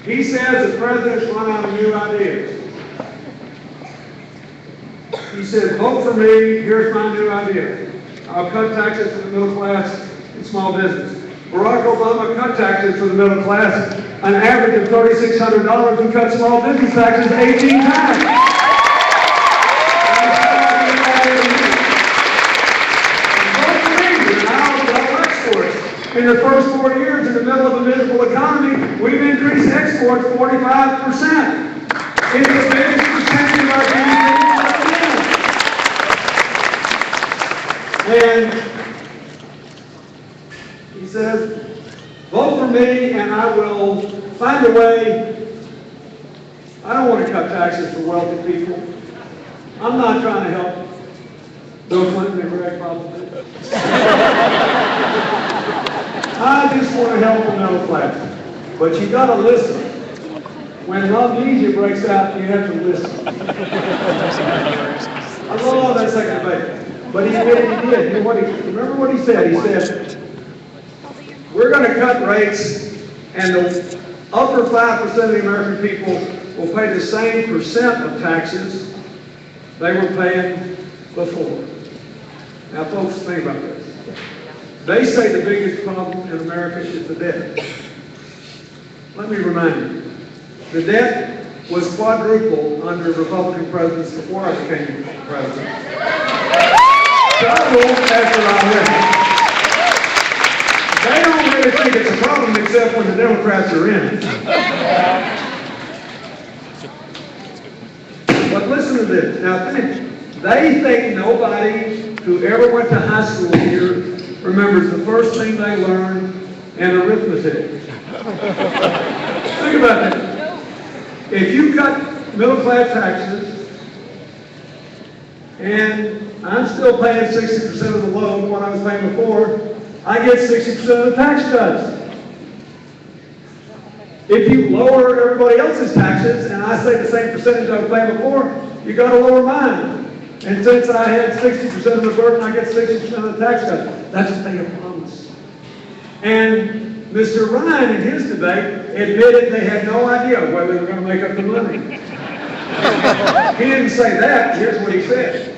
He says the president's run out of new ideas. He said, vote for me, here's my new idea. I'll cut taxes for the middle class and small business. Barack Obama cut taxes for the middle class, an average of $3,600, and cut small business taxes 18 times. Vote for me, and I'll exports. In the first 4 years, in the middle of a miserable economy, we've increased exports 45%. It's the biggest percentage of our GDP. And he says, vote for me and I will find a way. I don't want to cut taxes for wealthy people. I'm not trying to help Bill Clinton and Greg Popovich. I just want to help the middle class. But you got to listen. When amnesia breaks out, you have to listen. I love that second debate. But he did. Remember what he said? He said, we're going to cut rates, and the upper 5% of the American people will pay the same percent of taxes they were paying before. Now, folks, think about this. They say the biggest problem in America is the debt. Let me remind you, the debt was quadrupled under Republican presidents before I became president. After I left. They don't really think it's a problem except when the Democrats are in. But listen to this. Now think. They think nobody who ever went to high school here remembers the first thing they learned in arithmetic. Think about that. If you cut middle class taxes, and I'm still paying 60% of the loan what I was paying before, I get 60% of the tax cuts. If you lower everybody else's taxes, and I say the same percentage I was paying before, you got to lower mine. And since I had 60% of the burden, I get 60% of the tax cut. That's what they have promised. And Mr. Ryan, in his debate, admitted they had no idea whether they were going to make up the money. He didn't say that. Here's what he said.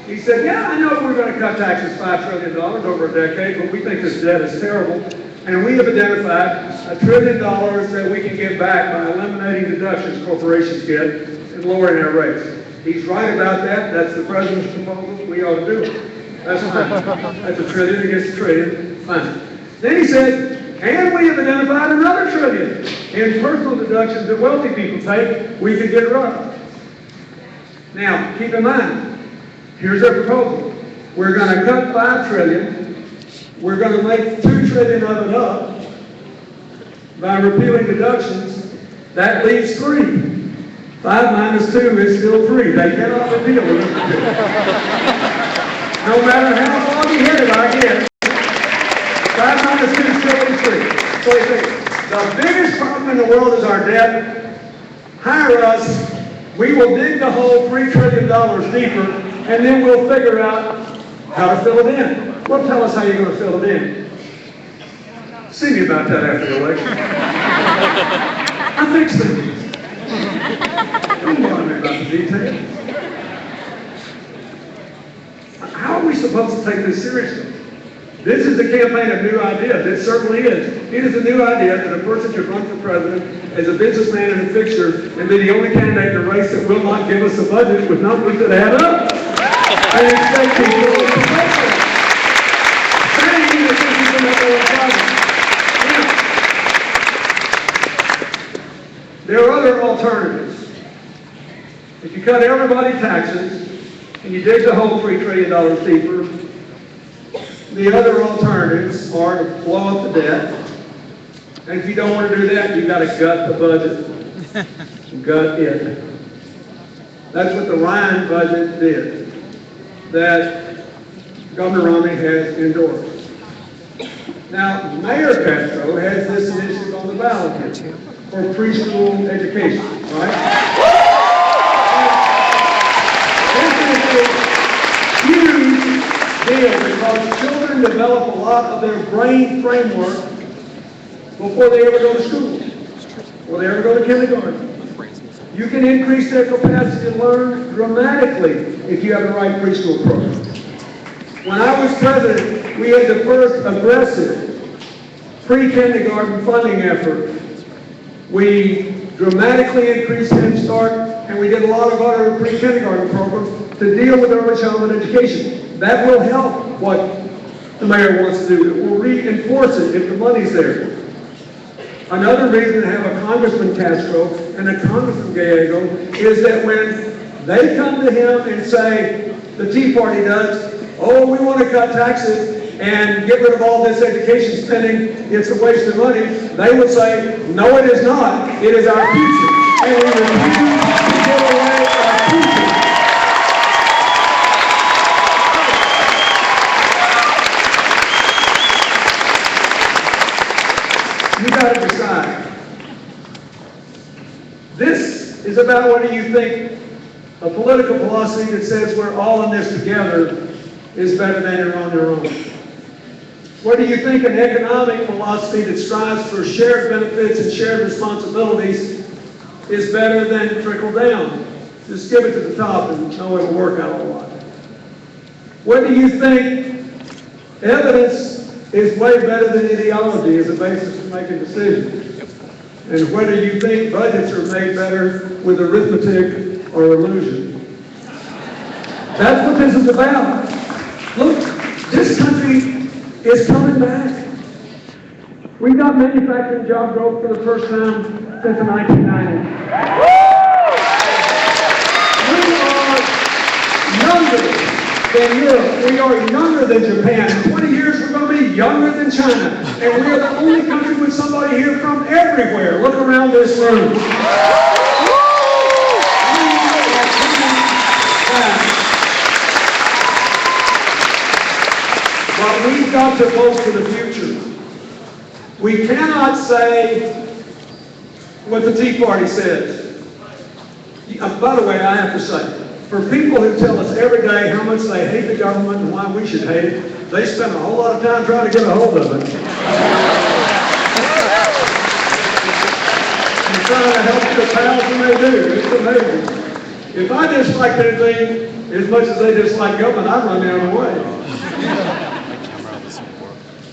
He said, yeah, I know we're going to cut taxes $5 trillion over a decade, but we think this debt is terrible. And we have identified $1 trillion that we can get back by eliminating deductions corporations get and lowering our rates. He's right about that. That's the president's proposal. We ought to do it. That's fine. That's $1 trillion against $1 trillion. Fine. Then he said, and we have identified another $1 trillion in personal deductions that wealthy people take. We could get rid. Now, keep in mind, here's our proposal. We're going to cut $5 trillion. We're going to make $2 trillion of it up by repealing deductions. That leaves 3. 5 minus 2 is still 3. They cannot repeal it. No matter how foggy-headed I get, 5 minus 2 still leaves 3. So he says, the biggest problem in the world is our debt. Hire us. We will dig the hole $3 trillion deeper, and then we'll figure out how to fill it in. Well, tell us how you're going to fill it in. See me about that after the election. I fixed it. Don't bother me about the details. How are we supposed to take this seriously? This is the campaign of new ideas. It certainly is. It is a new idea that a person should run for president as a businessman and a fixer and be the only candidate in the race that will not give us a budget with numbers that add up. And expect people to pay for it. Saying that this is the number one problem. There are other alternatives. If you cut everybody's taxes and you dig the hole $3 trillion deeper, the other alternatives are to blow up the debt. And if you don't want to do that, you've got to gut the budget. Gut it. That's what the Ryan budget did, that Governor Romney has endorsed. Now, Mayor Castro has this initiative on the ballot here for preschool education, right? This is a huge deal because children develop a lot of their brain framework before they ever go to school, before they ever go go to kindergarten. You can increase their capacity to learn dramatically if you have the right preschool program. When I was president, we had the first aggressive pre-kindergarten funding effort. We dramatically increased Head Start, and we did a lot of other pre-kindergarten programs to deal with early childhood education. That will help what the mayor wants to do. It will reinforce it if the money's there. Another reason to have a Congressman Castro and a Congressman Gallego is that when they come to him and say, the Tea Party does, oh, we want to cut taxes and get rid of all this education spending, it's a waste of money, they would say, no, it is not. It is our future. And we refuse to give away our future. You got to decide. This is about whether you think a political philosophy that says we're all in this together is better than you're on your own. Whether you think an economic philosophy that strives for shared benefits and shared responsibilities is better than trickle down. Just give it to the top and know it'll work out a lot. Whether you think evidence is way better than ideology as a basis for making decisions. And whether you think budgets are made better with arithmetic or illusion. That's what this is about. Look, this country is coming back. We've got manufacturing job growth for the first time since the 1990s. We are younger than Europe. We are younger than Japan. In 20 years, we're going to be younger than China. And we are the only country with somebody here from everywhere. Look around this room. We are coming back. But we've got to vote for the future. We cannot say what the Tea Party says. By the way, I have to say, for people who tell us every day how much they hate the government and why we should hate it, they spend a whole lot of time trying to get a hold of it. And trying to help their pals when they do. It's amazing. If I disliked anything as much as they dislike government, I'd run the other way.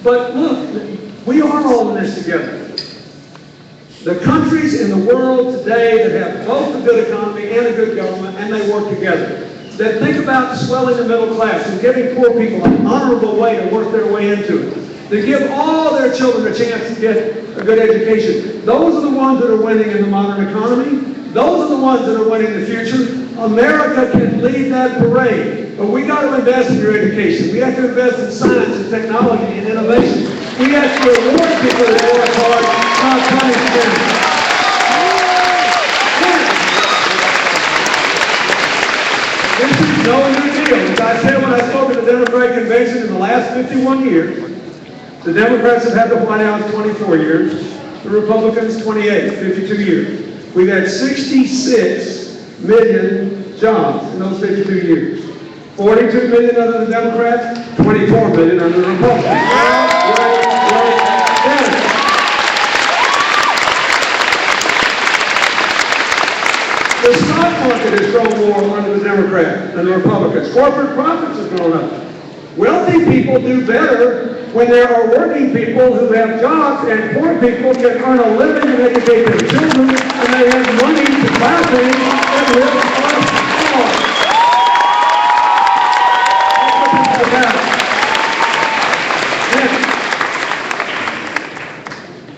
But look, we are all in this together. The countries in the world today that have both a good economy and a good government, and they work together, that think about swelling the middle class and giving poor people an honorable way to work their way into it, that give all their children a chance to get a good education. Those are the ones that are winning in the modern economy. Those are the ones that are winning the future. America can lead that parade, but we got to invest in your education. We have to invest in science and technology and innovation. We have to reward people that work hard, not punish them. This is no new deal. As I said when I spoke at the Democratic Convention, in the last 51 years, the Democrats have had the White House 24 years, the Republicans 28, 52 years. We've had 66 million jobs in those 52 years. 42 million under the Democrats, 24 million under the Republicans. The stock market has grown more under the Democrats than the Republicans. Corporate profits have grown up. Wealthy people do better when there are working people who have jobs, and poor people can earn a living and educate their children, and they have money to buy things and live on farms. That's what it's about.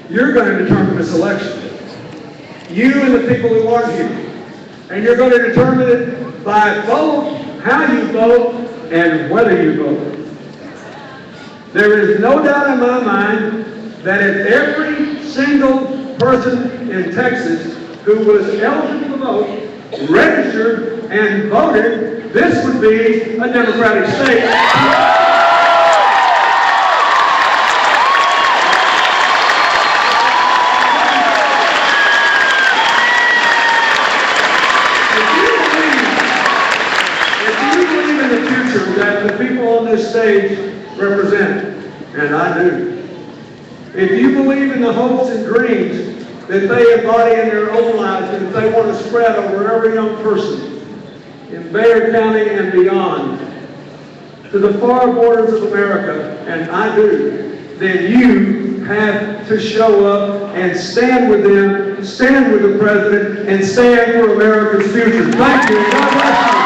You're going to determine this election. You and the people who aren't here. And you're going to determine it by vote, how you vote, and whether you vote. There is no doubt in my mind that if every single person in Texas who was eligible to vote registered and voted, this would be a Democratic state. That the people on this stage represent, and I do. If you believe in the hopes and dreams that they embody in their own lives and that they want to spread over every young person in Bexar County and beyond, to the far borders of America, and I do, then you have to show up and stand with them, stand with the President, and stand for America's future. Thank you. God bless you.